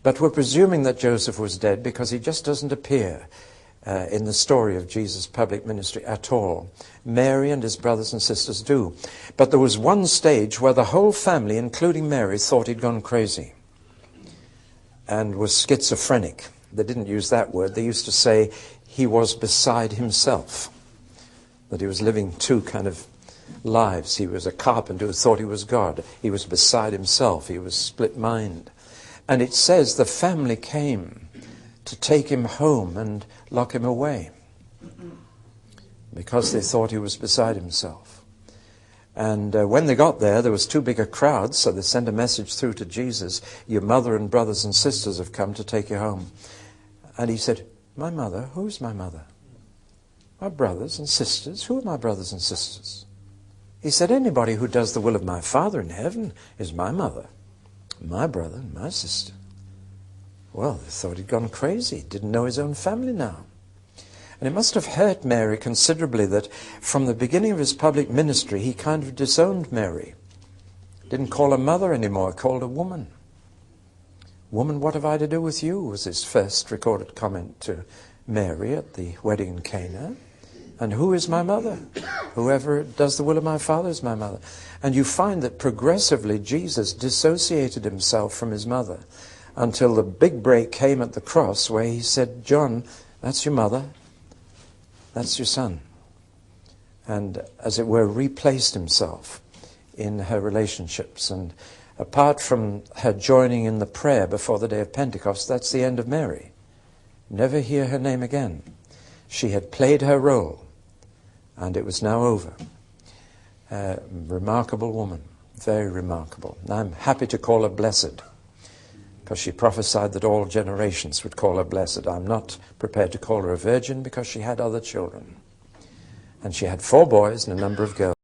But we're presuming that Joseph was dead because he just doesn't appear in the story of Jesus' public ministry at all. Mary and his brothers and sisters do. But there was one stage where the whole family, including Mary, thought he'd gone crazy and was schizophrenic. They didn't use that word. They used to say he was beside himself, that he was living two kind of lives. He was a carpenter who thought he was God. He was beside himself. He was split-minded. And it says the family came to take him home and lock him away because they thought he was beside himself. And when they got there, there was too big a crowd, so they sent a message through to Jesus, your mother and brothers and sisters have come to take you home. And he said, my mother? Who's my mother? My brothers and sisters? Who are my brothers and sisters? He said, anybody who does the will of my Father in heaven is my mother, my brother, and my sister. Well, they thought he'd gone crazy, didn't know his own family now. And it must have hurt Mary considerably that from the beginning of his public ministry, he kind of disowned Mary. Didn't call her mother anymore, called her woman. Woman, what have I to do with you? Was his first recorded comment to Mary at the wedding in Cana. And who is my mother? Whoever does the will of my Father is my mother. And you find that progressively Jesus dissociated himself from his mother until the big break came at the cross where he said, John, that's your mother, that's your son. And as it were, replaced himself in her relationships. And apart from her joining in the prayer before the day of Pentecost, that's the end of Mary. Never hear her name again. She had played her role, and it was now over. Remarkable woman, very remarkable. And I'm happy to call her blessed, because she prophesied that all generations would call her blessed. I'm not prepared to call her a virgin because she had other children. And she had 4 boys and a number of girls.